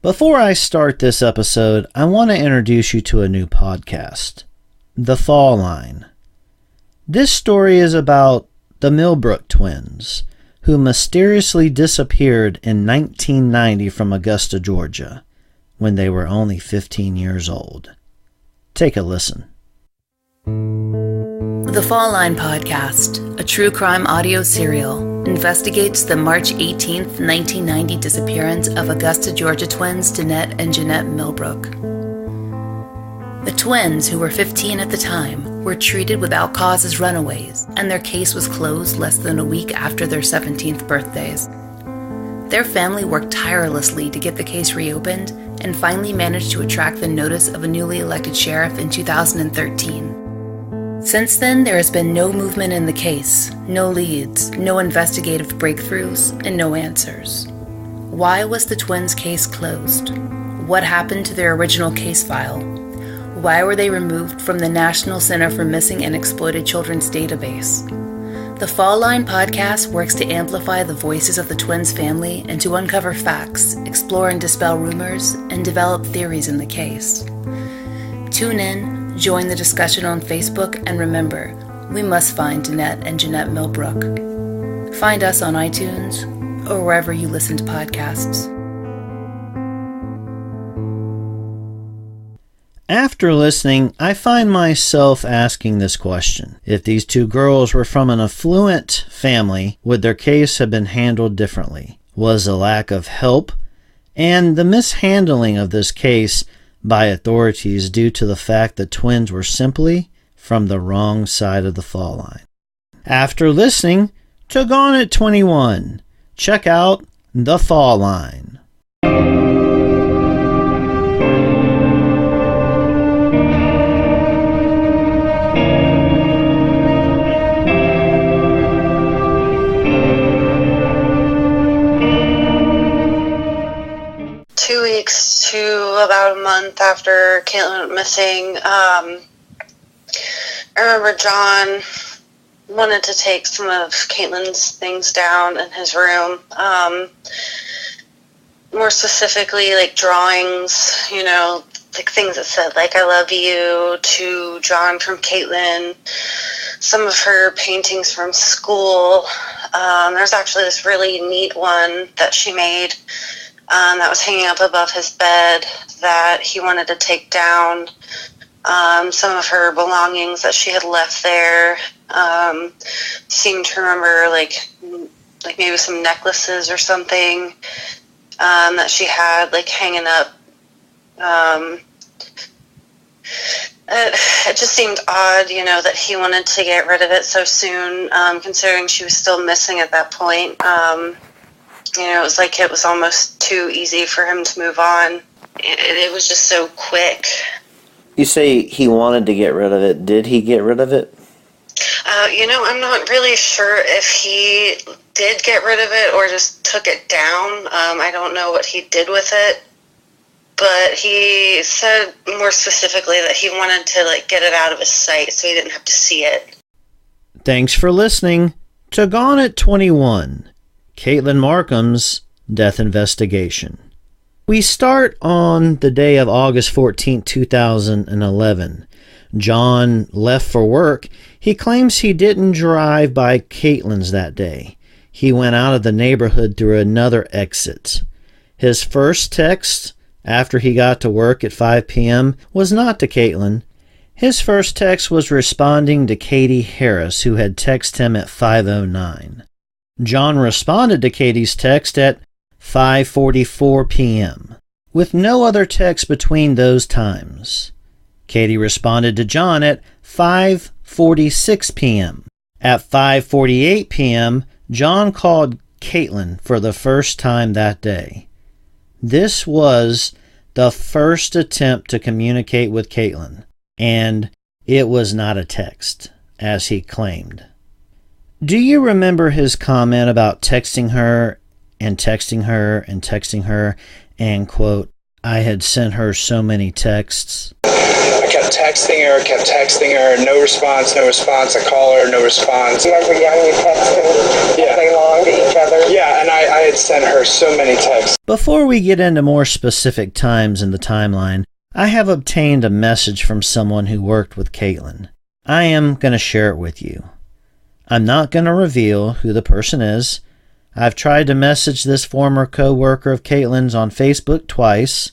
Before I start this episode, I want to introduce you to a new podcast, The Fall Line. This story is about the Millbrook twins, who mysteriously disappeared in 1990 from Augusta, Georgia, when they were only 15 years old. Take a listen. The Fall Line Podcast, a true crime audio serial, investigates the March 18th, 1990 disappearance of Augusta, Georgia twins Danette and Jeanette Millbrook. The twins, who were 15 at the time, were treated without cause as runaways, and their case was closed less than a week after their 17th birthdays. Their family worked tirelessly to get the case reopened and finally managed to attract the notice of a newly elected sheriff in 2013. Since then, there has been no movement in the case, no leads, no investigative breakthroughs, and no answers. Why was the twins' case closed? What happened to their original case file? Why were they removed from the National Center for Missing and Exploited Children's database? The Fall Line Podcast works to amplify the voices of the twins' family and to uncover facts, explore and dispel rumors, and develop theories in the case. Tune in, join the discussion on Facebook, and remember, we must find Danette and Jeanette Millbrook. Find us on iTunes or wherever you listen to podcasts. After listening, I find myself asking this question. If these two girls were from an affluent family, would their case have been handled differently? Was the lack of help and the mishandling of this case by authorities due to the fact that twins were simply from the wrong side of the fall line? After listening to Gone at 21, check out The Fall Line. 2 weeks to about a month after Katelyn went missing, I remember John wanted to take some of Katelyn's things down in his room. More specifically, like drawings, like things that said, like, I love you to John from Katelyn, some of her paintings from school. There's actually this really neat one that she made that was hanging up above his bed that he wanted to take down. Some of her belongings that she had left there. Seemed to remember like maybe some necklaces or something that she had like hanging up. It just seemed odd, that he wanted to get rid of it so soon, considering she was still missing at that point. It was like it was almost too easy for him to move on. It was just so quick. You say he wanted to get rid of it. Did he get rid of it? I'm not really sure if he did get rid of it or just took it down. I don't know what he did with it. But he said more specifically that he wanted to get it out of his sight so he didn't have to see it. Thanks for listening to Gone at 21. Katelyn Markham's death investigation. We start on the day of August 14, 2011. John left for work. He claims he didn't drive by Katelyn's that day. He went out of the neighborhood through another exit. His first text after he got to work at 5 p.m. was not to Katelyn. His first text was responding to Katie Harris, who had texted him at 5:09. John responded to Katie's text at 5:44 p.m., with no other text between those times. Katie responded to John at 5:46 p.m. At 5:48 p.m., John called Katelyn for the first time that day. This was the first attempt to communicate with Katelyn, and it was not a text, as he claimed. Do you remember his comment about texting her and texting her and texting her and, quote, I had sent her so many texts? I kept kept texting her, no response. I call her, no response. You guys were young, you texted all day long to each other? Yeah, and I had sent her so many texts. Before we get into more specific times in the timeline, I have obtained a message from someone who worked with Katelyn. I am going to share it with you. I'm not going to reveal who the person is. I've tried to message this former co-worker of Katelyn's on Facebook twice,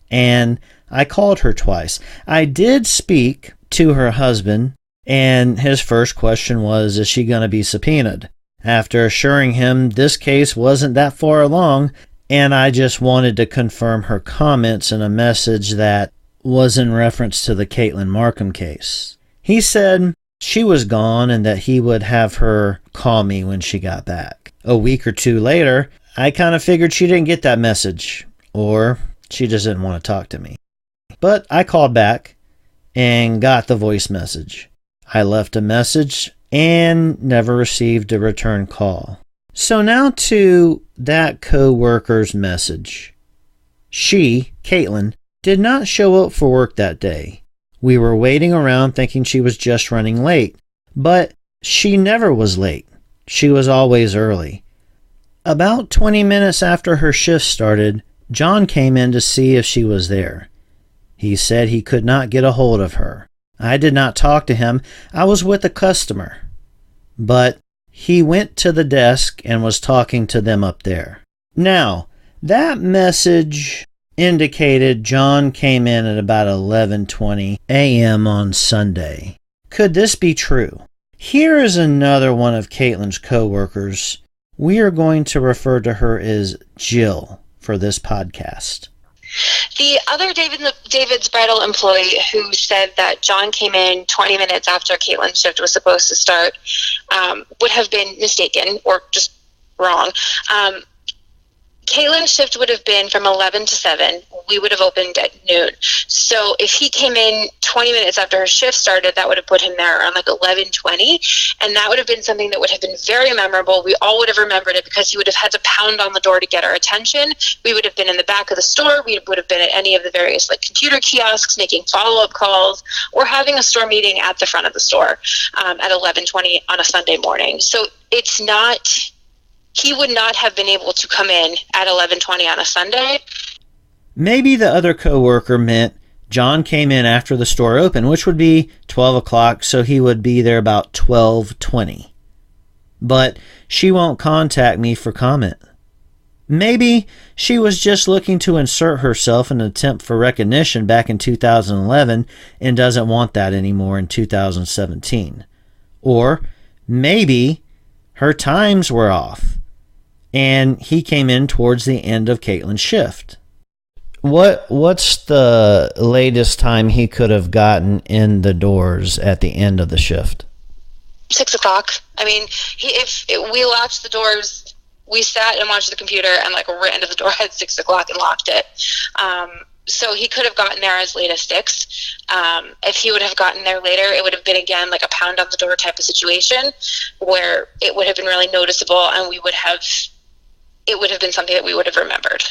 and I called her twice. I did speak to her husband, and his first question was, is she going to be subpoenaed? After assuring him this case wasn't that far along, and I just wanted to confirm her comments in a message that was in reference to the Katelyn Markham case. He said she was gone and that he would have her call me when she got back. A week or two later, I kind of figured she didn't get that message, or she just didn't want to talk to me. But I called back and got the voice message. I left a message and never received a return call. So now to that co-worker's message. She, Katelyn, did not show up for work that day. We were waiting around thinking she was just running late, but she never was late. She was always early. About 20 minutes after her shift started, John came in to see if she was there. He said he could not get a hold of her. I did not talk to him. I was with a customer. But he went to the desk and was talking to them up there. Now, that message indicated John came in at about 11:20 a.m. on Sunday. Could this be true? Here is another one of Katelyn's co-workers. We are going to refer to her as Jill for this podcast. The other David's Bridal employee who said that John came in 20 minutes after Katelyn's shift was supposed to start would have been mistaken or just wrong. Katelyn's shift would have been from 11 to 7. We would have opened at noon. So if he came in 20 minutes after her shift started, that would have put him there around like 11:20. And that would have been something that would have been very memorable. We all would have remembered it because he would have had to pound on the door to get our attention. We would have been in the back of the store. We would have been at any of the various like computer kiosks, making follow-up calls, or having a store meeting at the front of the store at 11:20 on a Sunday morning. So it's not... He would not have been able to come in at 11:20 on a Sunday. Maybe the other co-worker meant John came in after the store opened, which would be 12 o'clock, so he would be there about 12:20. But she won't contact me for comment. Maybe she was just looking to insert herself in an attempt for recognition back in 2011 and doesn't want that anymore in 2017. Or maybe her times were off, and he came in towards the end of Katelyn's shift. What's the latest time he could have gotten in the doors at the end of the shift? 6 o'clock. I mean, if we latched the doors, we sat and watched the computer and like ran to the door at 6 o'clock and locked it. So he could have gotten there as late as 6. If he would have gotten there later, it would have been, again, like a pound on the door type of situation where it would have been really noticeable and it would have been something that we would have remembered.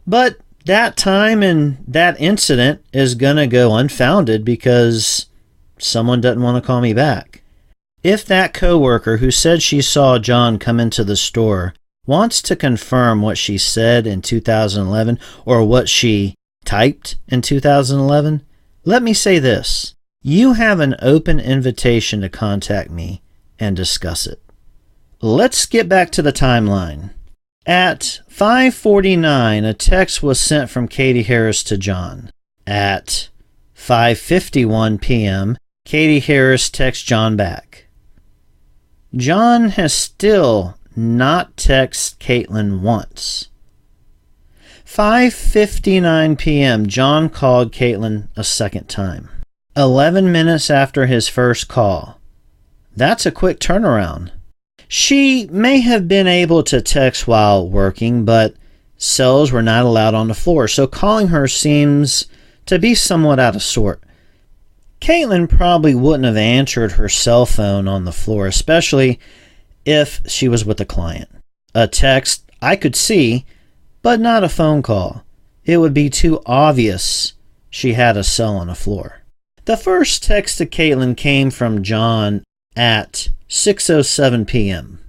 But that time and that incident is going to go unfounded because someone doesn't want to call me back. If that coworker who said she saw John come into the store wants to confirm what she said in 2011 or what she typed in 2011, let me say this. You have an open invitation to contact me and discuss it. Let's get back to the timeline. At 5:49, a text was sent from Katie Harris to John. At 5:51 p.m., Katie Harris texts John back. John has still not texted Katelyn once. 5:59 p.m., John called Katelyn a second time. 11 minutes after his first call. That's a quick turnaround. She may have been able to text while working, but cells were not allowed on the floor, so calling her seems to be somewhat out of sort. Katelyn probably wouldn't have answered her cell phone on the floor, especially if she was with a client. A text I could see, but not a phone call. It would be too obvious she had a cell on the floor. The first text to Katelyn came from John at 6:07 p.m.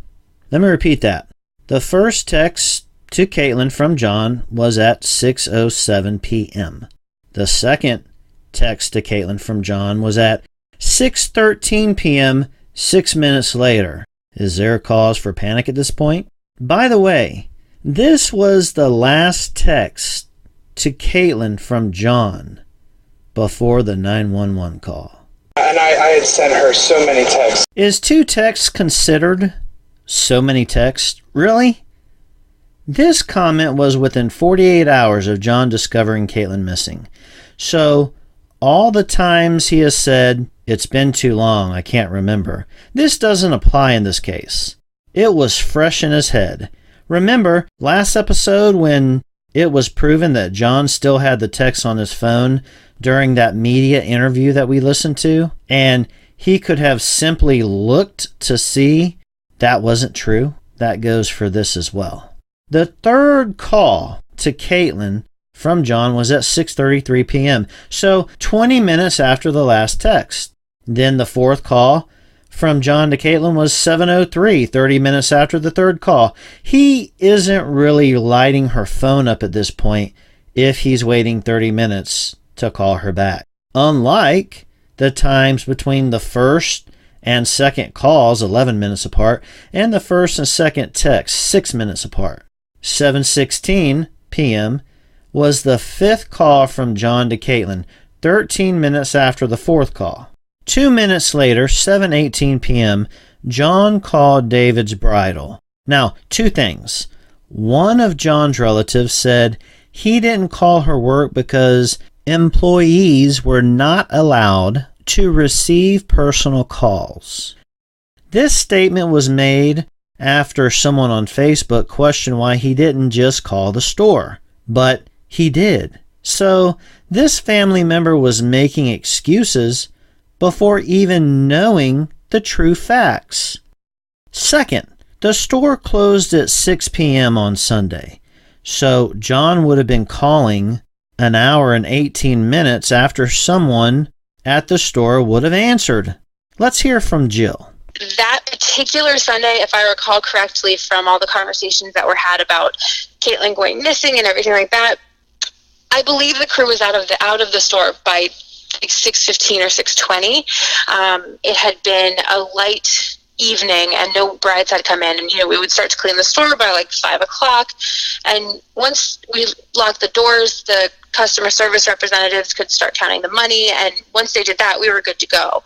Let me repeat that. The first text to Katelyn from John was at 6:07 p.m. The second text to Katelyn from John was at 6:13 p.m., 6 minutes later. Is there a cause for panic at this point? By the way, this was the last text to Katelyn from John before the 911 call. And I had sent her so many texts. Is 2 texts considered so many texts? Really? This comment was within 48 hours of John discovering Katelyn missing. So, all the times he has said, "It's been too long, I can't remember," this doesn't apply in this case. It was fresh in his head. Remember, last episode when it was proven that John still had the text on his phone during that media interview that we listened to, and he could have simply looked to see that wasn't true? That goes for this as well. The third call to Katelyn from John was at 6:33 p.m., so 20 minutes after the last text. Then the fourth call from John to Katelyn was 7:03, 30 minutes after the third call. He isn't really lighting her phone up at this point if he's waiting 30 minutes to call her back. Unlike the times between the first and second calls, 11 minutes apart, and the first and second text, 6 minutes apart. 7:16 p.m. was the fifth call from John to Katelyn, 13 minutes after the fourth call. 2 minutes later, 7:18 p.m., John called David's bridal. Now, 2 things. One of John's relatives said he didn't call her work because employees were not allowed to receive personal calls. This statement was made after someone on Facebook questioned why he didn't just call the store, but he did. So this family member was making excuses before even knowing the true facts. Second, the store closed at 6 p.m. on Sunday, so John would have been calling an hour and 18 minutes after someone at the store would have answered. Let's hear from Jill. That particular Sunday, if I recall correctly from all the conversations that were had about Katelyn going missing and everything like that, I believe the crew was out of the store by like 6:15 or 6:20. It had been a light evening and no brides had come in, and we would start to clean the store by like 5 o'clock. And once we locked the doors, the customer service representatives could start counting the money, and once they did that, we were good to go.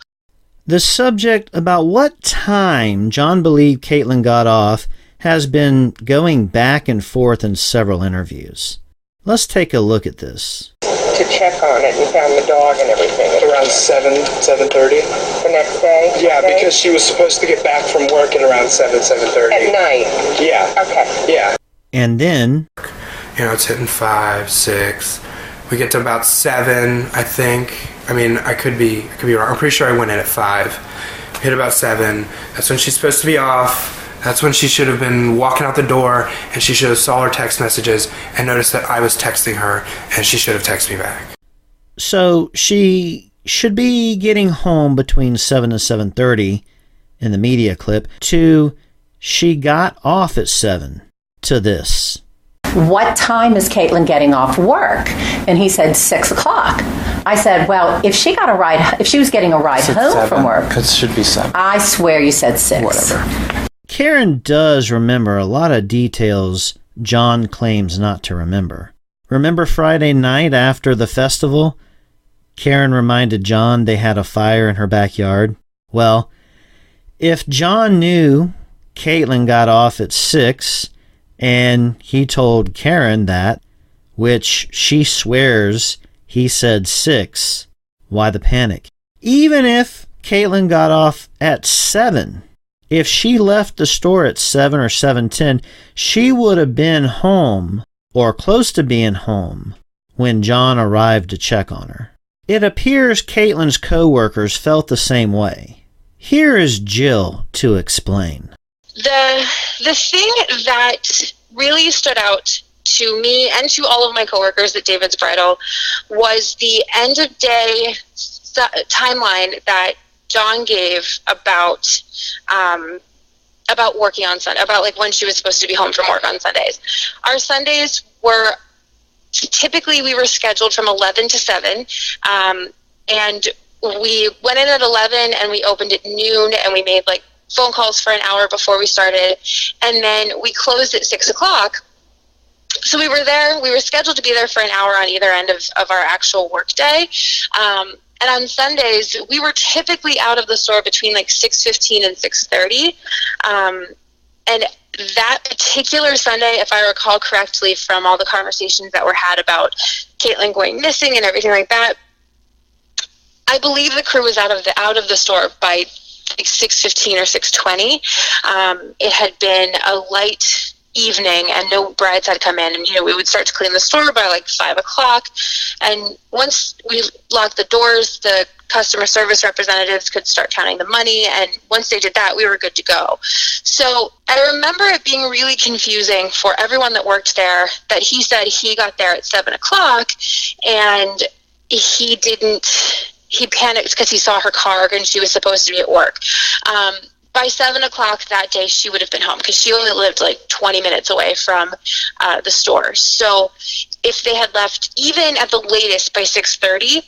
The subject about what time John believed Katelyn got off has been going back and forth in several interviews. Let's take a look at this. To check on it and found the dog and everything. Around 7:30. The next day? Yeah, Sunday? because she was supposed to get back from work at around 7:30. At night? Yeah. Okay. Yeah. And then, It's hitting 5, 6. We get to about 7, I think. I mean, I could be wrong. I'm pretty sure I went in at 5. Hit about 7. That's when she's supposed to be off. That's when she should have been walking out the door, and she should have saw her text messages and noticed that I was texting her, and she should have texted me back. So she should be getting home between 7 and 7:30 in the media clip to she got off at 7 to this. What time is Katelyn getting off work? And he said 6 o'clock. I said, well, if she was getting a ride home from work. It should be 7. I swear you said 6. Whatever. Karen does remember a lot of details John claims not to remember. Remember Friday night after the festival? Karen reminded John they had a fire in her backyard. Well, if John knew Katelyn got off at 6 and he told Karen that, which she swears he said 6, why the panic? Even if Katelyn got off at 7, if she left the store at 7 or 7:10, she would have been home or close to being home when John arrived to check on her. It appears Katelyn's co-workers felt the same way. Here is Jill to explain. The thing that really stood out to me and to all of my coworkers at David's Bridal was the end of day timeline that John gave about working on Sunday, about like when she was supposed to be home from work on Sundays. Our Sundays were typically, we were scheduled from 11 to 7, and we went in at 11 and we opened at noon, and we made like phone calls for an hour before we started, and then we closed at 6 o'clock. So we were there, we were scheduled to be there for an hour on either end of our actual work day. And on Sundays, we were typically out of the store between like 6:15 and 6:30. And that particular Sunday, if I recall correctly from all the conversations that were had about Katelyn going missing and everything like that, I believe the crew was out of the store by like 6:15 or 6:20. It had been a light evening and no brides had come in, and we would start to clean the store by like 5 o'clock, and once we locked the doors, the customer service representatives could start counting the money, and once they did that, we were good to go. So I remember it being really confusing for everyone that worked there, that he said he got there at 7 o'clock and he panicked because he saw her car and she was supposed to be at work. By 7 o'clock that day, she would have been home because she only lived like 20 minutes away from the store. So if they had left even at the latest by 6:30,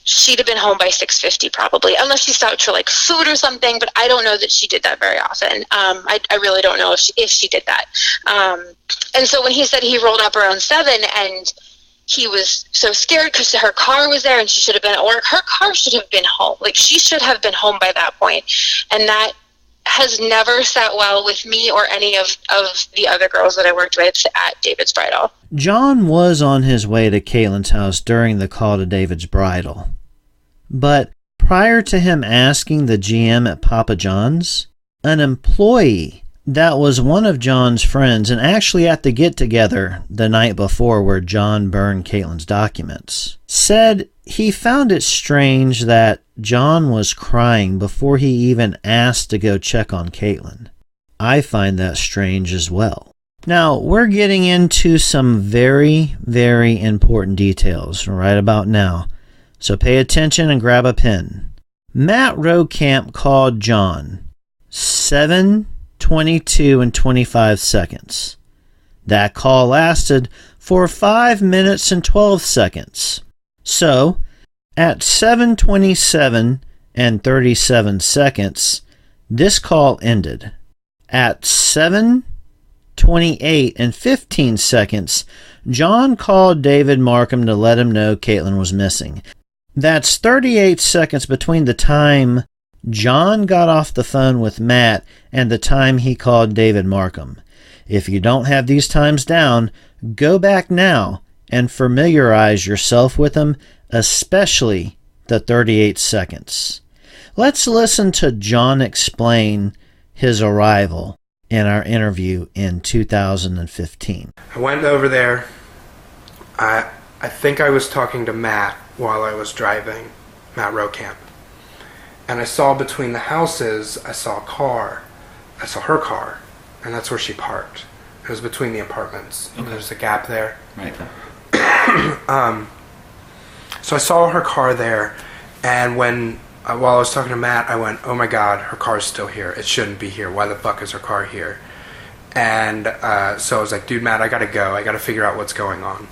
she'd have been home by 6:50 probably, unless she stopped for like food or something. But I don't know that she did that very often. I really don't know if she did that. And so when he said he rolled up around 7 and he was so scared because her car was there and she should have been at work, her car should have been home. Like, she should have been home by that point. And that has never sat well with me or any of the other girls that I worked with at David's Bridal. John was on his way to Katelyn's house during the call to David's Bridal. But prior to him asking the GM at Papa John's, an employee that was one of John's friends, and actually at the get-together the night before where John burned Katelyn's documents, said he found it strange that John was crying before he even asked to go check on Katelyn. I find that strange as well. Now, we're getting into some very, very important details right about now, so pay attention and grab a pen. Matt Rokamp called John 7:22 and 25 seconds. That call lasted for 5 minutes and 12 seconds. So, at 7:27 and 37 seconds, this call ended. At 7:28 and 15 seconds, John called David Markham to let him know Katelyn was missing. That's 38 seconds between the time John got off the phone with Matt and the time he called David Markham. If you don't have these times down, go back now and familiarize yourself with them, especially the 38 seconds. Let's listen to John explain his arrival in our interview in 2015. I went over there. I think I was talking to Matt while I was driving, Matt Rokamp. And I saw between the houses, I saw a car. I saw her car, and that's where she parked. It was between the apartments. Okay. There's a gap there. Right. So I saw her car there, and while I was talking to Matt, I went, oh my God, her car's still here. It shouldn't be here. Why the fuck is her car here? And so I was like, dude, Matt, I gotta go. I gotta figure out what's going on.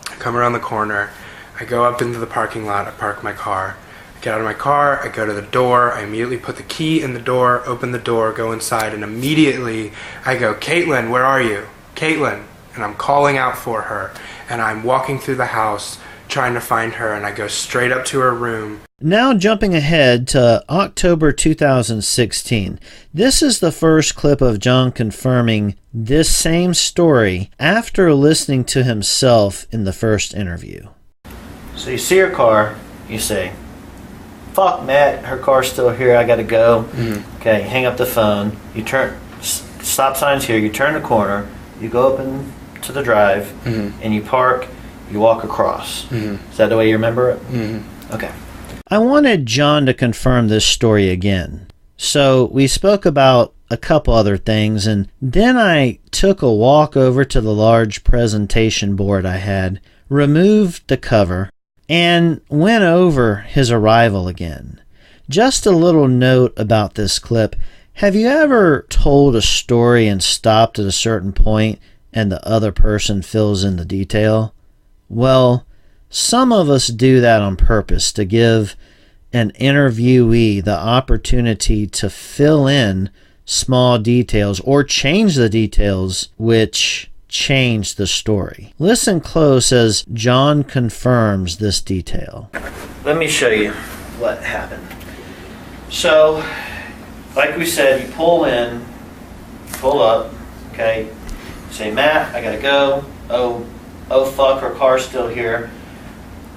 I come around the corner. I go up into the parking lot. I park my car. I get out of my car. I go to the door. I immediately put the key in the door, open the door, go inside, and immediately I go, Katelyn, where are you? Katelyn. And I'm calling out for her. And I'm walking through the house trying to find her, and I go straight up to her room. Now jumping ahead to October 2016. This is the first clip of John confirming this same story after listening to himself in the first interview. So you see her car, you say, fuck Matt, her car's still here, I gotta go. Mm-hmm. Okay, hang up the phone, you turn, stop sign's here, you turn the corner, you go up into the drive, mm-hmm. and you park, you walk across. Mm-hmm. Is that the way you remember it? Mm-hmm. Okay. I wanted John to confirm this story again. So we spoke about a couple other things, and then I took a walk over to the large presentation board I had, removed the cover, and went over his arrival again. Just a little note about this clip. Have you ever told a story and stopped at a certain point and the other person fills in the detail? Well, some of us do that on purpose to give an interviewee the opportunity to fill in small details or change the details which change the story. Listen close as John confirms this detail. Let me show you what happened. So, like we said, you pull in, pull up, okay, say, Matt, I gotta go. Oh fuck, her car's still here.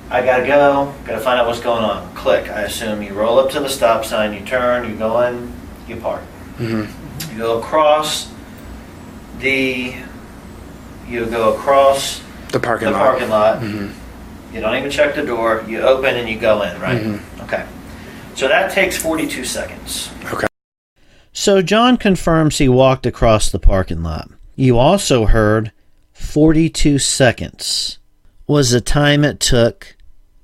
I gotta go, gotta find out what's going on. Click, I assume you roll up to the stop sign, you turn, you go in, you park. Mm-hmm. You go across the parking lot. Mm-hmm. You don't even check the door, you open and you go in, right? Mm-hmm. Okay. So that takes 42 seconds. Okay. So John confirms he walked across the parking lot. You also heard 42 seconds was the time it took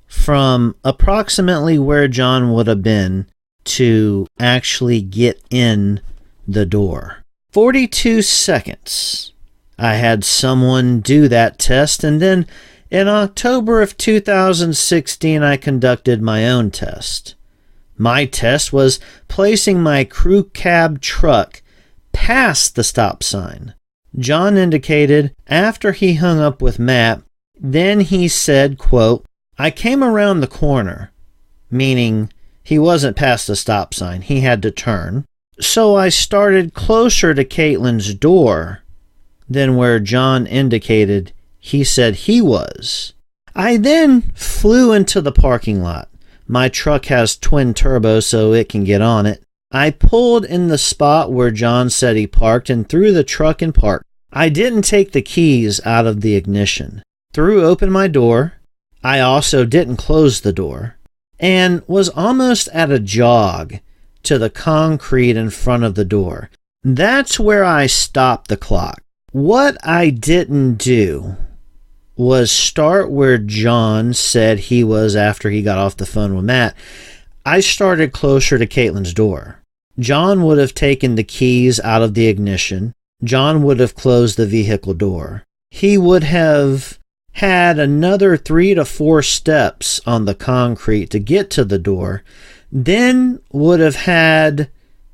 from approximately where John would have been to actually get in the door. 42 seconds. I had someone do that test, and then in October of 2016 I conducted my own test. My test was placing my crew cab truck past the stop sign. John indicated after he hung up with Matt, then he said, quote, I came around the corner, meaning he wasn't past the stop sign. He had to turn. So I started closer to Katelyn's door than where John indicated he said he was. I then flew into the parking lot. My truck has twin turbos so it can get on it. I pulled in the spot where John said he parked and threw the truck in park. I didn't take the keys out of the ignition. Threw open my door. I also didn't close the door and was almost at a jog to the concrete in front of the door. That's where I stopped the clock. What I didn't do was start where John said he was after he got off the phone with Matt. I started closer to Katelyn's door. John would have taken the keys out of the ignition. John would have closed the vehicle door. He would have had another 3 to 4 steps on the concrete to get to the door, then would have had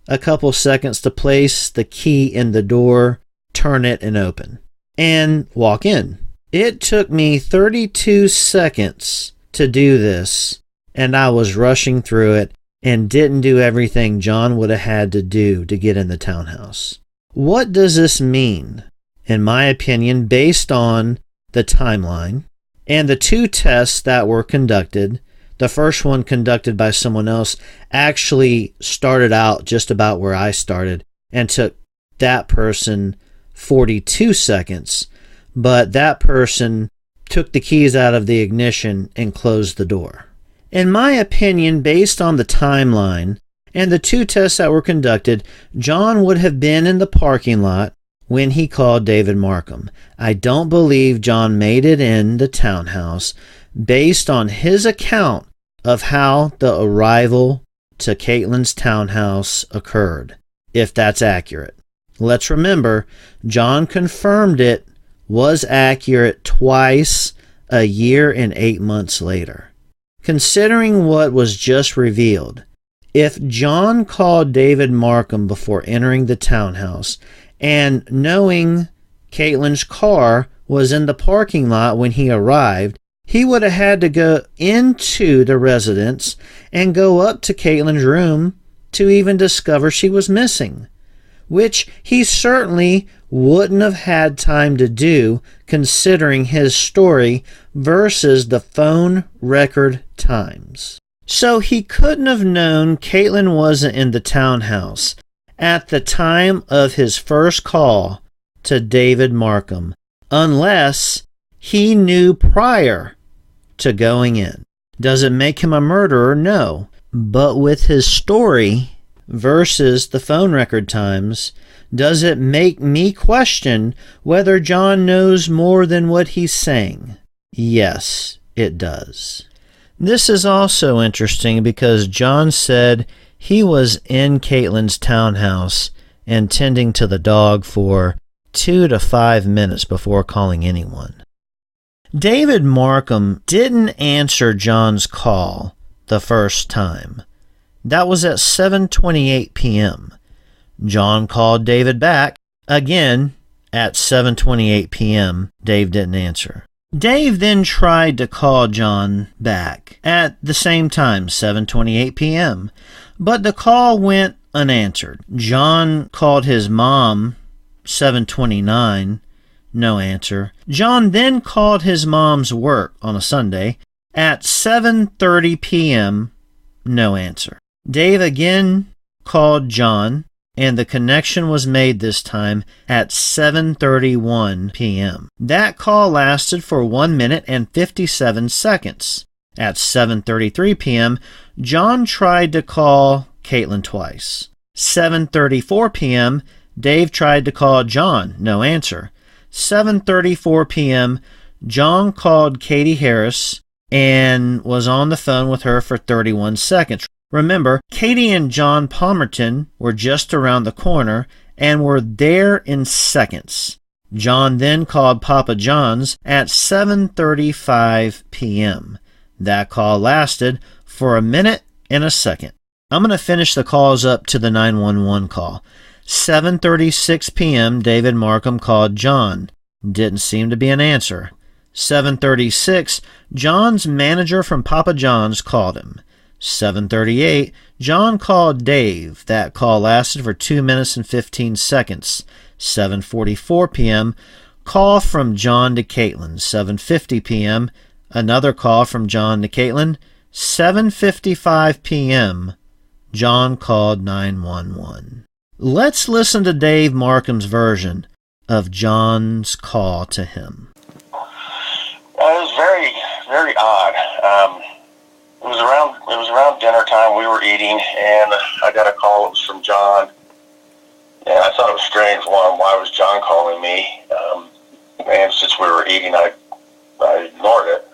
a couple seconds to place the key in the door, turn it and open, and walk in. It took me 32 seconds to do this, and I was rushing through it and didn't do everything John would have had to do to get in the townhouse. What does this mean? In my opinion, based on the timeline and the 2 tests that were conducted, the first one conducted by someone else actually started out just about where I started and took that person 42 seconds, but that person took the keys out of the ignition and closed the door. In my opinion, based on the timeline and the 2 tests that were conducted, John would have been in the parking lot when he called David Markham. I don't believe John made it in the townhouse based on his account of how the arrival to Katelyn's townhouse occurred, if that's accurate. Let's remember, John confirmed it was accurate twice a year and 8 months later. Considering what was just revealed, if John called David Markham before entering the townhouse and knowing Katelyn's car was in the parking lot when he arrived, he would have had to go into the residence and go up to Katelyn's room to even discover she was missing, which he certainly wouldn't have had time to do considering his story versus the phone record times. So he couldn't have known Katelyn wasn't in the townhouse at the time of his first call to David Markham, unless he knew prior to going in. Does it make him a murderer? No. But with his story versus the phone record times, does it make me question whether John knows more than what he's saying? Yes, it does. This is also interesting because John said he was in Katelyn's townhouse and tending to the dog for 2 to 5 minutes before calling anyone. David Markham didn't answer John's call the first time. That was at 7:28 p.m. John called David back again at 7:28 p.m. Dave didn't answer. Dave then tried to call John back at the same time, 7:28 p.m., but the call went unanswered. John called his mom, 7:29, no answer. John then called his mom's work on a Sunday at 7:30 p.m., no answer. Dave again called John, and the connection was made this time at 7:31 p.m. That call lasted for 1 minute and 57 seconds. At 7:33 p.m., John tried to call Katelyn twice. 7:34 p.m., Dave tried to call John, no answer. 7:34 p.m., John called Katie Harris and was on the phone with her for 31 seconds. Remember, Katie and John Palmerton were just around the corner and were there in seconds. John then called Papa John's at 7:35 p.m. That call lasted for 1 minute and a second. I'm going to finish the calls up to the 911 call. 7:36 p.m., David Markham called John. Didn't seem to be an answer. 7:36, John's manager from Papa John's called him. 7:38, John called Dave. That call lasted for 2 minutes and 15 seconds. 7:44 p.m., call from John to Katelyn. 7:50 p.m., another call from John to Katelyn. 7:55 p.m., John called 911. Let's listen to Dave Markham's version of John's call to him. It was very, very odd. It was around dinner time. We were eating, and I got a call. It was from John, and I thought it was strange. One, why was John calling me? And since we were eating, I ignored it.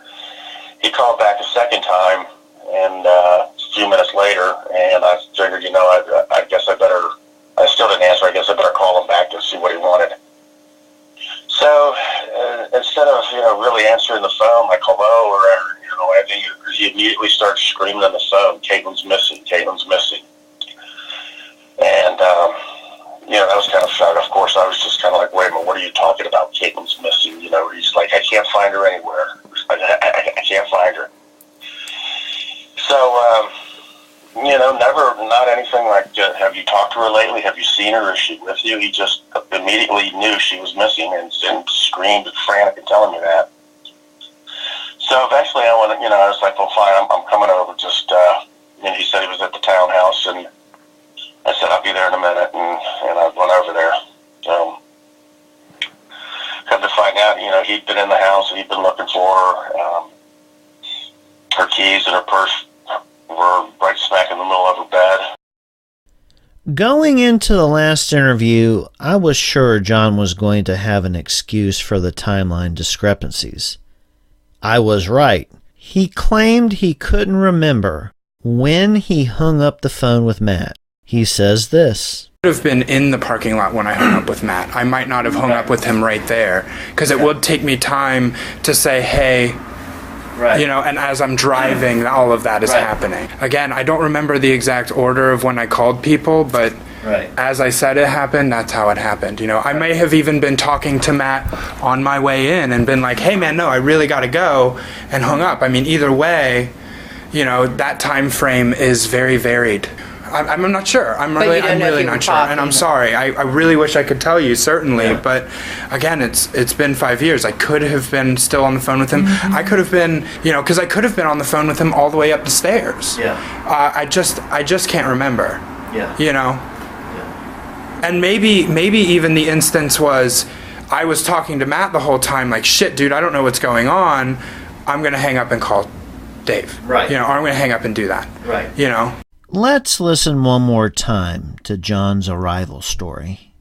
He called back a second time, and a few minutes later, and I figured, I guess I better. I still didn't answer. I guess I better call him back to see what he wanted. So instead of really answering the phone like hello or anything, he immediately starts screaming on the phone, "Katelyn's missing! Katelyn's missing!" And that was kind of shocking. Of course, I was just kind of like, "Wait a minute, what are you talking about? Katelyn's missing!" He's like, "I can't find her anywhere. I can't find her." So never, not anything like, "Have you talked to her lately? Have you seen her? Is she with you?" He just immediately knew she was missing and screamed and frantic and telling me that. So eventually I went, I was like, "Well, fine, I'm coming over." Just, he said he was at the townhouse, and I said, "I'll be there in a minute," and I went over there. So, come to find out, he'd been in the house and he'd been looking for her. Her keys and her purse were right smack in the middle of her bed. Going into the last interview, I was sure John was going to have an excuse for the timeline discrepancies. I was right. He claimed he couldn't remember when he hung up the phone with Matt. He says this. I would have been in the parking lot when I hung up with Matt. I might not have hung up with him right there, because it would take me time to say, "Hey," and as I'm driving, all of that is happening. Again, I don't remember the exact order of when I called people, but as I said it happened, that's how it happened. I may have even been talking to Matt on my way in and been like, "Hey man, no, I really got to go," and hung up. I mean, either way, that time frame is very varied. I'm not sure. I'm really not sure, and I'm sorry. I really wish I could tell you certainly, but again, it's been 5 years. I could have been still on the phone with him. Mm-hmm. I could have been, because I could have been on the phone with him all the way up the stairs. Yeah. I just can't remember. Yeah. Yeah. And maybe even the instance was I was talking to Matt the whole time, like, "Shit, dude, I don't know what's going on. I'm gonna hang up and call Dave." Right. Or I'm gonna hang up and do that. Right. Let's listen one more time to John's arrival story.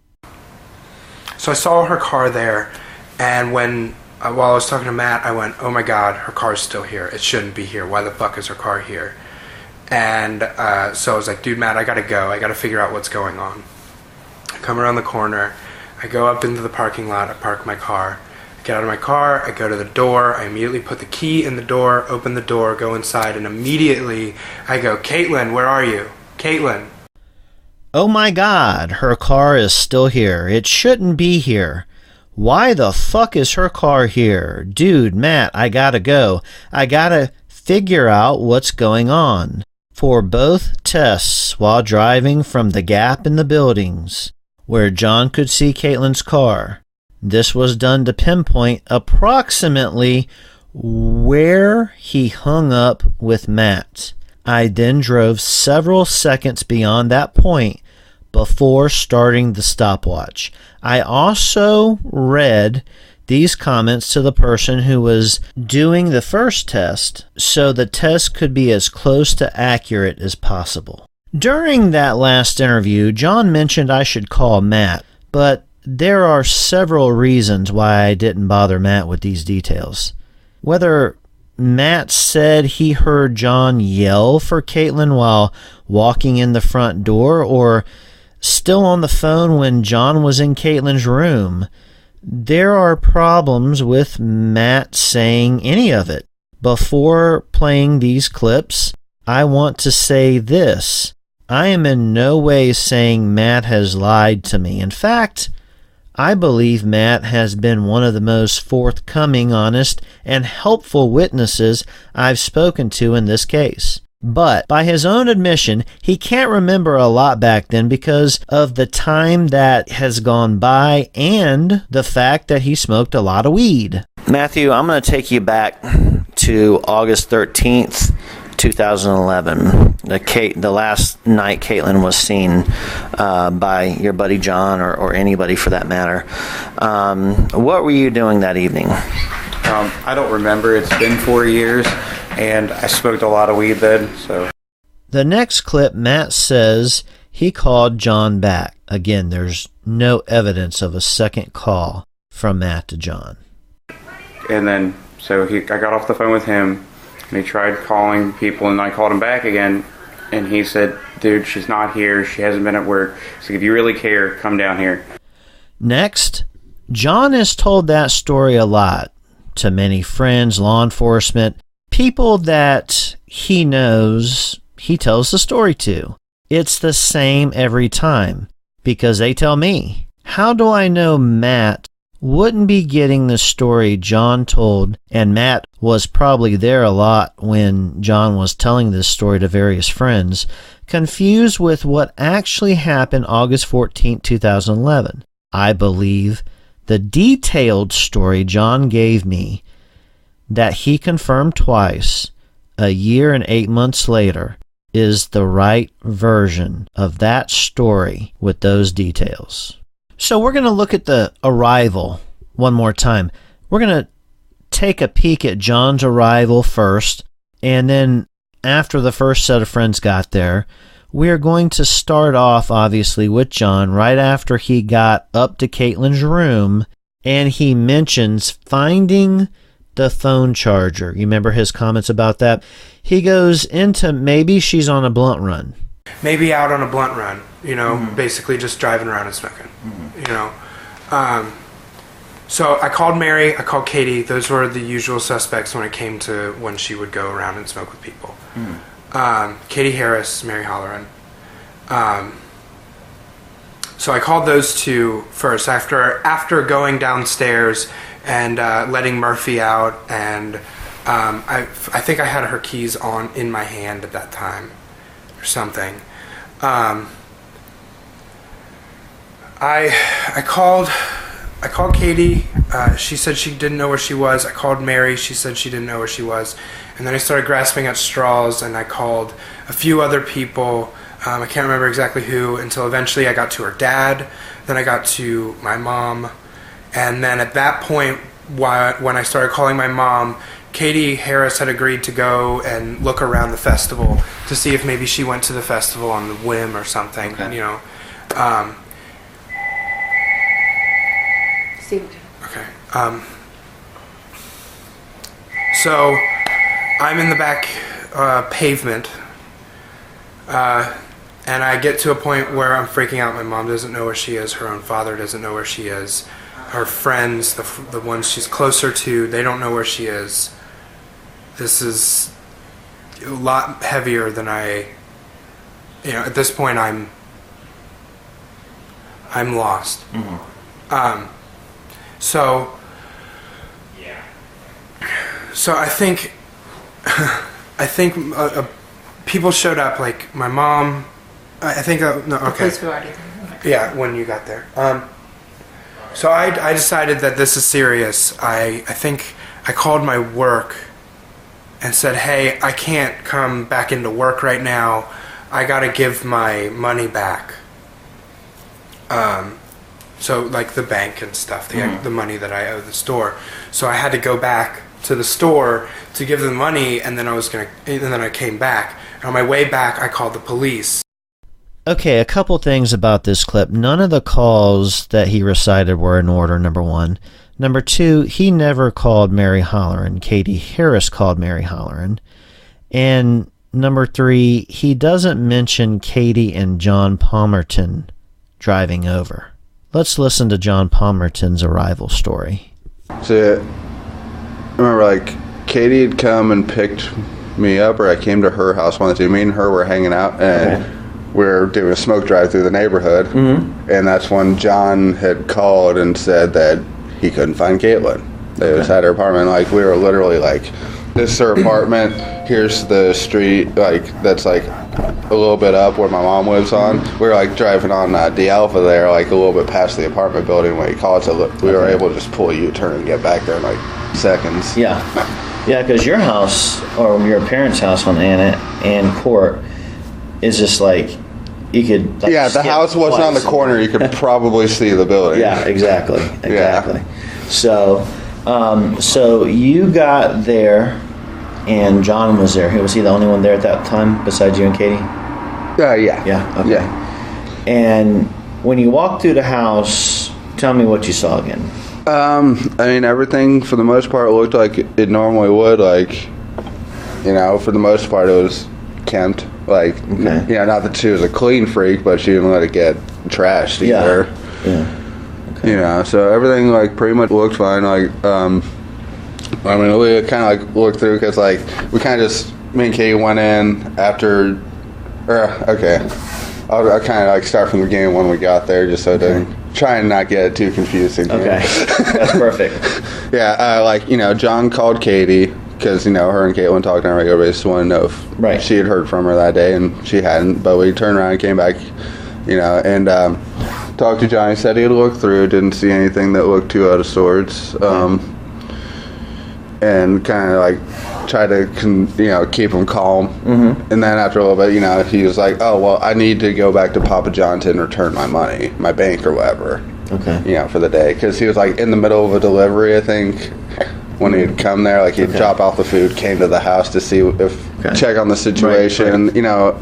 So I saw her car there, and when while I was talking to Matt, I went, oh my God, her car's still here. It shouldn't be here. Why the fuck is her car here? And so I was like, dude, Matt, I gotta go. I gotta figure out what's going on. I come around the corner. I go up into the parking lot. I park my car. I get out of my car. I go to the door. I immediately put the key in the door, open the door, go inside, and immediately I go, Katelyn, where are you? Katelyn. Oh my God, her car is still here. It shouldn't be here. Why the fuck is her car here? Dude, Matt, I gotta go. I gotta figure out what's going on. For both tests while driving from the gap in the buildings where John could see Katelyn's car, this was done to pinpoint approximately where he hung up with Matt. I then drove several seconds beyond that point before starting the stopwatch. I also read these comments to the person who was doing the first test, so the test could be as close to accurate as possible. During that last interview, John mentioned I should call Matt, but there are several reasons why I didn't bother Matt with these details. Whether Matt said he heard John yell for Katelyn while walking in the front door, or still on the phone when John was in Katelyn's room, there are problems with Matt saying any of it. Before playing these clips, I want to say this. I am in no way saying Matt has lied to me. In fact, I believe Matt has been one of the most forthcoming, honest, and helpful witnesses I've spoken to in this case. But by his own admission, he can't remember a lot back then because of the time that has gone by and the fact that he smoked a lot of weed. Matthew, I'm going to take you back to August 13th, 2011, the last night Katelyn was seen by your buddy John, or anybody for that matter. What were you doing that evening? I don't remember. It's been 4 years, and I smoked a lot of weed then. So the next clip, Matt says he called John back. Again, there's no evidence of a second call from Matt to John. And then, I got off the phone with him, and he tried calling people, and I called him back again, and he said, dude, she's not here. She hasn't been at work. So if you really care, come down here. Next, John has told that story a lot to many friends, law enforcement, people that he knows he tells the story to. It's the same every time, because they tell me. How do I know Matt wouldn't be getting the story John told, and Matt was probably there a lot when John was telling this story to various friends, confused with what actually happened August 14, 2011? I believe the detailed story John gave me that he confirmed twice, a year and 8 months later, is the right version of that story with those details. So we're going to look at the arrival one more time. We're going to take a peek at John's arrival first, and then after the first set of friends got there, we are going to start off, obviously, with John right after he got up to Katelyn's room, and he mentions finding the phone charger. You remember his comments about that? He goes into maybe she's on a blunt run. Maybe out on a blunt run, basically just driving around and smoking, So I called Mary, I called Katie. Those were the usual suspects when it came to when she would go around and smoke with people. Katie Harris, Mary Holloran. So I called those two first after going downstairs and letting Murphy out, and I think I had her keys in my hand at that time or something. I called Katie. She said she didn't know where she was. I called Mary. She said she didn't know where she was. And then I started grasping at straws, and I called a few other people. I can't remember exactly who, until eventually I got to her dad. Then I got to my mom. And then at that point, when I started calling my mom, Katie Harris had agreed to go and look around the festival to see if maybe she went to the festival on the whim or something, Okay. Okay. So I'm in the back pavement, and I get to a point where I'm freaking out. My mom doesn't know where she is. Her own father doesn't know where she is. Her friends, the ones she's closer to, they don't know where she is. This is a lot heavier than at this point I'm lost. Mm-hmm. So I think people showed up, like my mom. I think no, okay. The police were already there. Yeah, when you got there. So I decided that this is serious. I think I called my work and said, hey, I can't come back into work right now. I gotta give my money back. So like the bank and stuff, the money that I owe the store. So I had to go back to the store to give them money, and then I came back. And on my way back, I called the police. Okay, a couple things about this clip. None of the calls that he recited were in order, number one. Number two, he never called Mary Holleran. Katie Harris called Mary Holleran. And number three, he doesn't mention Katie and John Palmerton driving over. Let's listen to John Palmerton's arrival story. So, I remember, like, Katie had come and picked me up, or I came to her house one of the two. Me and her were hanging out, and we were doing a smoke drive through the neighborhood. Mm-hmm. And that's when John had called and said that he couldn't find Katelyn. They was at her apartment. Like, we were literally like, this is her apartment. Here's the street, like, that's like a little bit up where my mom lives on. We were like driving on the Alpha there, like a little bit past the apartment building when he called. So we were able to just pull a U-turn and get back there in like seconds. Yeah. Yeah, because your house, or your parents' house on Anna and Court, is just like, you could like, yeah, the house wasn't on the corner. You could probably see the building. Yeah, exactly. Yeah. So you got there, and John was there. Was he the only one there at that time besides you and Katie? Yeah. Yeah. Okay. Yeah. And when you walked through the house, tell me what you saw again. I mean, everything for the most part looked like it normally would. Like, you know, for the most part, it was kempt. Like, you know, not that she was a clean freak, but she didn't let it get trashed either. Yeah. Okay. You know, so everything, like, pretty much looked fine. Like, I mean, we kind of, like, looked through, because, like, we kind of just, me and Katie went in after, I'll kind of, like, start from the beginning when we got there, just so to try and not get it too confusing. Okay. That's perfect. Yeah, like, you know, John called Katie, because, you know, her and Katelyn talked on a regular basis, wanted to know if she had heard from her that day, and she hadn't. But we turned around and came back, you know, and talked to Johnny. Said he had looked through, didn't see anything that looked too out of sorts, and kind of like tried to, you know, keep him calm. Mm-hmm. And then after a little bit, you know, he was like, "Oh well, I need to go back to Papa John's and return my money, my bank or whatever." Okay. You know, for the day, because he was like in the middle of a delivery, I think. When he'd come there, like he'd drop off the food, came to the house to see check on the situation. Right. You know,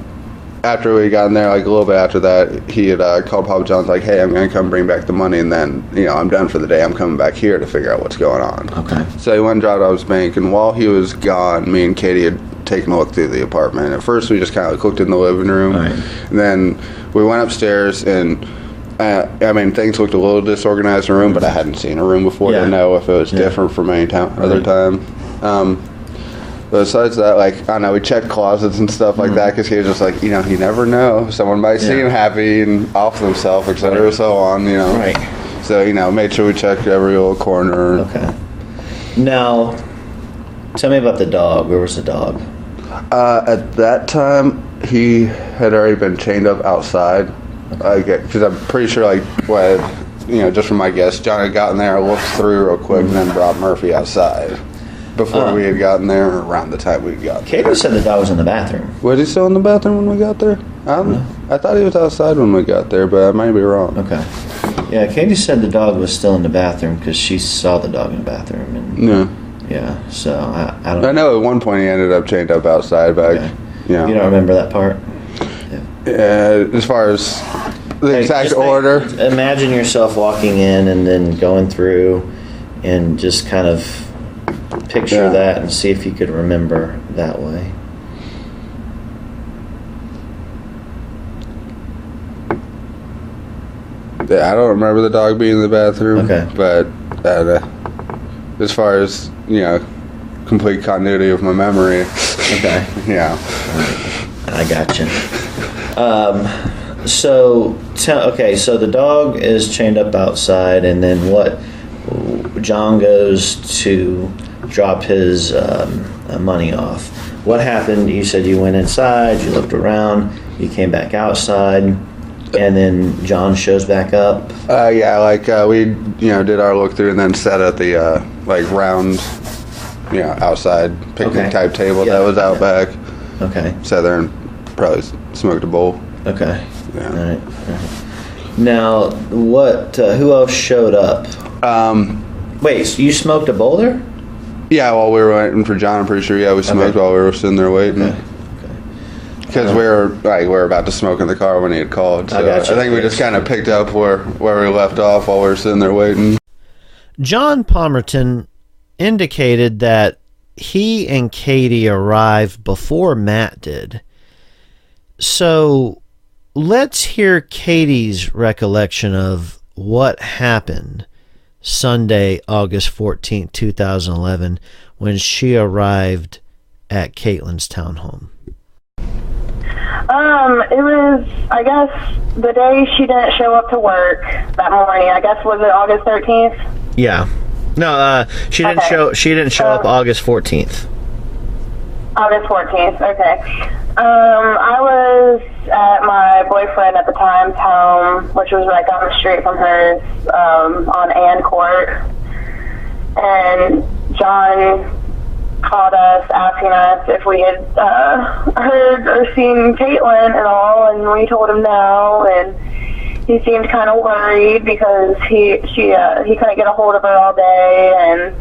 after we got in there, like a little bit after that, he had called Papa John's like, "Hey, I'm going to come bring back the money, and then, you know, I'm done for the day. I'm coming back here to figure out what's going on." Okay. So he went and dropped off his bank, and while he was gone, me and Katie had taken a look through the apartment. At first, we just kind of like looked in the living room, and then we went upstairs and. I mean, things looked a little disorganized in the room, but I hadn't seen a room before to know if it was different from any other time. But besides that, like, I don't know, we checked closets and stuff like that, because he was just like, you know, you never know. Someone might see him happy and off themselves, et cetera, so on, you know. Right. So, you know, made sure we checked every little corner. Okay. Now, tell me about the dog. Where was the dog? At that time, he had already been chained up outside. Because I'm pretty sure, like, you know, just from my guess, John had gotten there, looked through real quick, and then brought Murphy outside before we had gotten there, or around the time we got there. Katie said the dog was in the bathroom. Was he still in the bathroom when we got there? I thought he was outside when we got there, but I might be wrong. Okay. Yeah, Katie said the dog was still in the bathroom because she saw the dog in the bathroom. And yeah, so I don't know. I know at one point he ended up chained up outside, but you know. You don't remember that part? As far as the exact order. Imagine yourself walking in and then going through and just kind of picture that and see if you could remember that way. Yeah, I don't remember the dog being in the bathroom. Okay. But as far as, complete continuity of my memory. Okay. Yeah. I gotcha. So the dog is chained up outside, and then what? John goes to drop his money off. What happened? You said you went inside, you looked around, you came back outside, and then John shows back up? We did our look through and then sat at the round, outside picnic type table that was out back. Okay. Sat there and probably smoked a bowl. Okay. Yeah. All right. Now, what? Who else showed up? Wait, so you smoked a bowl there? Yeah, while we were waiting for John, I'm pretty sure. Yeah, we smoked while we were sitting there waiting. Okay. Because we were about to smoke in the car when he had called. So I think we just kind of picked up where we left off while we were sitting there waiting. John Palmerton indicated that he and Katie arrived before Matt did. So let's hear Katie's recollection of what happened Sunday, August 14th, 2011, when she arrived at Katelyn's townhome. It was, I guess, the day she didn't show up to work that morning. I guess, was it August 13th? Yeah. No, she didn't show. She didn't show up August 14th. August 14th. Okay. I was at my boyfriend at the time's home, which was right down the street from hers, on Ann Court, and John called us asking us if we had heard or seen Katelyn at all, and we told him no, and he seemed kind of worried because he couldn't get a hold of her all day, and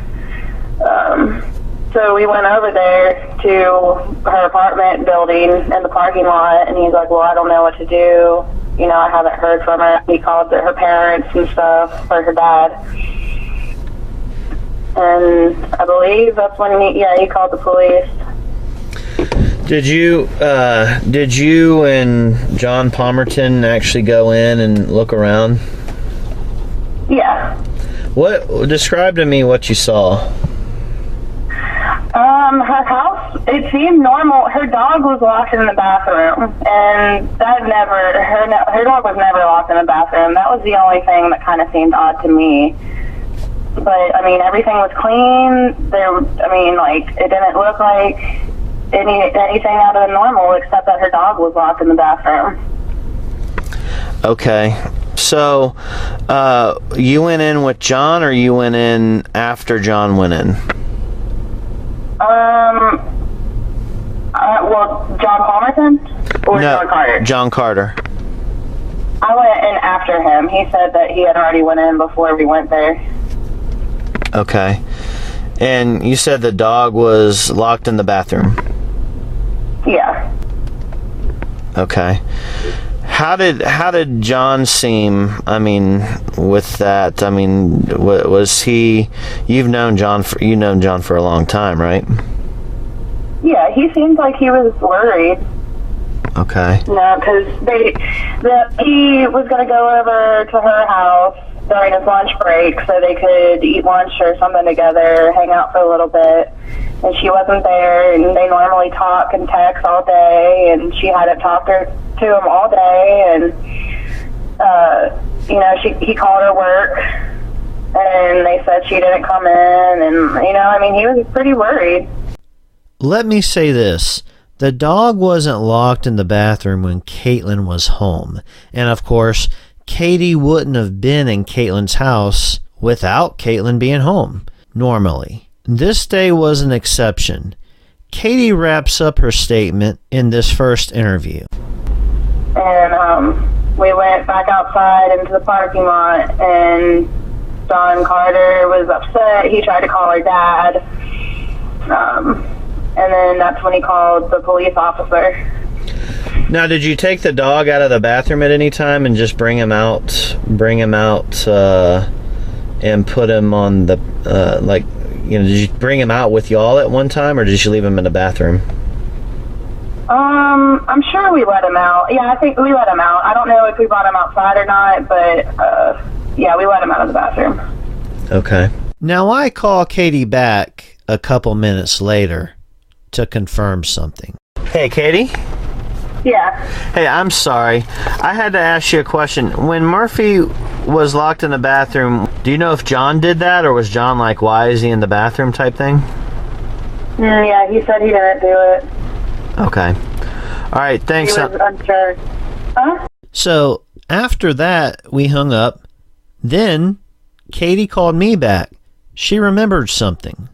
so we went over there to her apartment building in the parking lot, and he's like, well, I don't know what to do. I haven't heard from her. He called her parents and stuff, or her dad. And I believe that's when he called the police. Did you and John Palmerton actually go in and look around? Yeah. Describe to me what you saw. Her house, it seemed normal. Her dog was locked in the bathroom, and her dog was never locked in the bathroom. That was the only thing that kind of seemed odd to me. But, everything was clean. It didn't look like anything out of the normal except that her dog was locked in the bathroom. Okay. So, you went in with John, or you went in after John went in? John Palmerton? Or no, John Carter? John Carter. I went in after him. He said that he had already went in before we went there. Okay. And you said the dog was locked in the bathroom? Yeah. Okay. How did John seem, with that? Was he, you've known John for a long time, right? Yeah, he seemed like he was worried. Okay. No, because he was going to go over to her house during his lunch break so they could eat lunch or something together, hang out for a little bit. And she wasn't there, and they normally talk and text all day, and she hadn't talked to him all day, and he called her work, and they said she didn't come in, and he was pretty worried. Let me say this. The dog wasn't locked in the bathroom when Katelyn was home. And of course, Katie wouldn't have been in Katelyn's house without Katelyn being home, normally. This day was an exception. Katie wraps up her statement in this first interview. And we went back outside into the parking lot, and John Carter was upset. He tried to call her dad. And then that's when he called the police officer. Now, did you take the dog out of the bathroom at any time and just bring him out, and put him on the, did you bring him out with you all at one time, or did you leave him in the bathroom? I'm sure we let him out. Yeah, I think we let him out. I don't know if we brought him outside or not, but yeah, we let him out of the bathroom. Okay. Now I call Katie back a couple minutes later to confirm something. Hey, Katie? Yeah. Hey, I'm sorry. I had to ask you a question. When Murphy was locked in the bathroom, do you know if John did that, or was John like, why is he in the bathroom type thing? Yeah, he said he didn't do it. Okay. All right, thanks. He was unsure. Huh? So, after that, we hung up. Then, Katie called me back. She remembered something.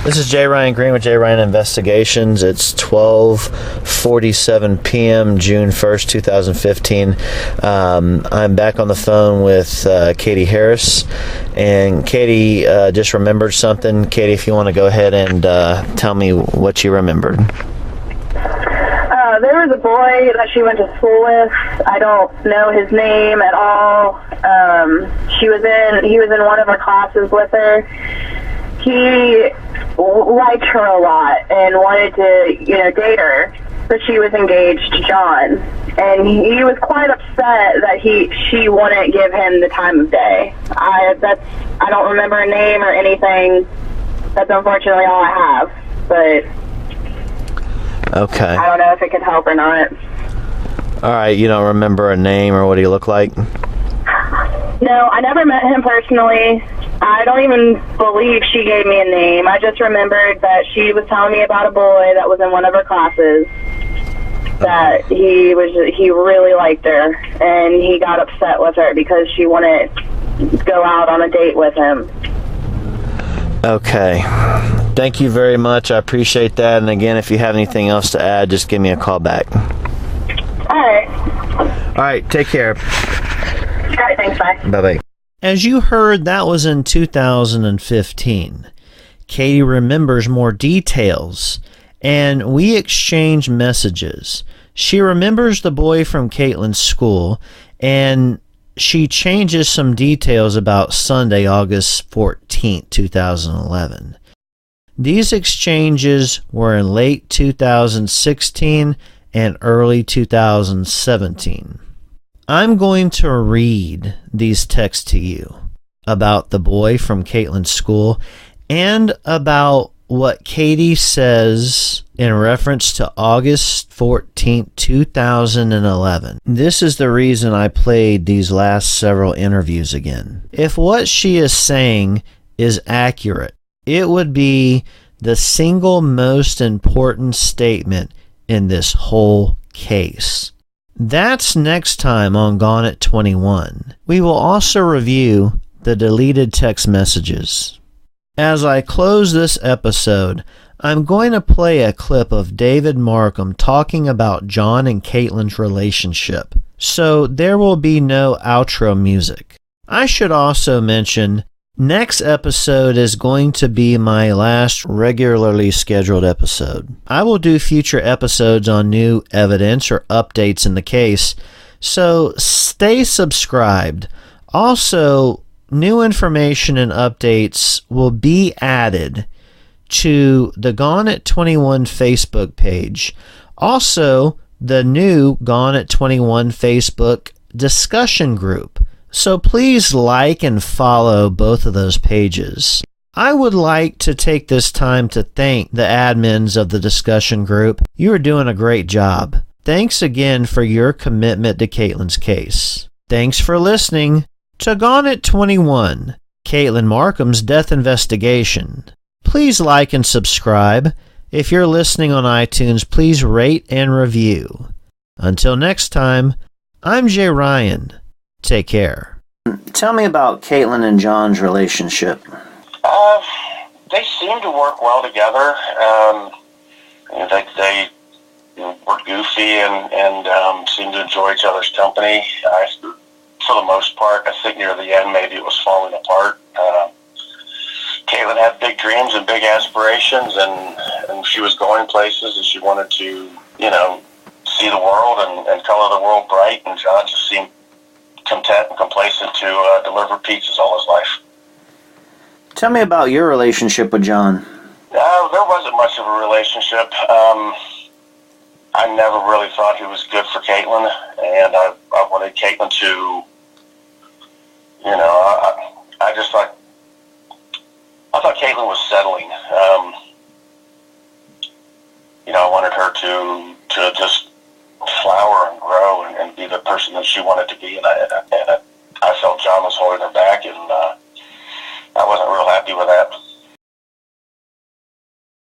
This is J. Ryan Green with J. Ryan Investigations. It's 12:47 p.m., June 1st, 2015. I'm back on the phone with Katie Harris. And Katie just remembered something. Katie, if you want to go ahead and tell me what you remembered. There was a boy that she went to school with. I don't know his name at all. He was in one of her classes with her. He liked her a lot and wanted to, date her, but she was engaged to John. And he was quite upset that she wouldn't give him the time of day. I don't remember a name or anything. That's unfortunately all I have, but okay. I don't know if it could help or not. All right, you don't remember a name or what he looked like? No, I never met him personally. I don't even believe she gave me a name. I just remembered that she was telling me about a boy that was in one of her classes. That he really liked her, and he got upset with her because she wouldn't go out on a date with him. Okay. Thank you very much. I appreciate that. And again, if you have anything else to add, just give me a call back. All right. All right. Take care. All right. Thanks. Bye. Bye-bye. As you heard, that was in 2015. Katie remembers more details, and we exchanged messages. She remembers the boy from Katelyn's school, and she changes some details about Sunday, August 14th, 2011. These exchanges were in late 2016 and early 2017. I'm going to read these texts to you about the boy from Katelyn's school and about what Katie says in reference to August 14th, 2011. This is the reason I played these last several interviews again. If what she is saying is accurate, it would be the single most important statement in this whole case. That's next time on Gone at 21. We will also review the deleted text messages. As I close this episode, I'm going to play a clip of David Markham talking about John and Katelyn's relationship, so there will be no outro music. I should also mention, next episode is going to be my last regularly scheduled episode. I will do future episodes on new evidence or updates in the case, so stay subscribed. Also, new information and updates will be added to the Gone at 21 Facebook page. Also, the new Gone at 21 Facebook discussion group. So please like and follow both of those pages. I would like to take this time to thank the admins of the discussion group. You are doing a great job. Thanks again for your commitment to Katelyn's case. Thanks for listening to Gone at 21, Katelyn Markham's death investigation. Please like and subscribe. If you're listening on iTunes, please rate and review. Until next time, I'm Jay Ryan. Take care. Tell me about Katelyn and John's relationship. They seem to work well together. They were goofy and seemed to enjoy each other's company. For the most part, I think near the end maybe it was falling apart. Katelyn had big dreams and big aspirations, and she was going places, and she wanted to, see the world and color the world bright, and John just seemed content and complacent to deliver pizzas all his life. Tell me about your relationship with John. There wasn't much of a relationship. I never really thought he was good for Katelyn, and I wanted Katelyn to, I just thought, I thought Katelyn was settling. I wanted her to just flower and grow and be the person that she wanted to be, and I felt John was holding her back, and I wasn't real happy with that.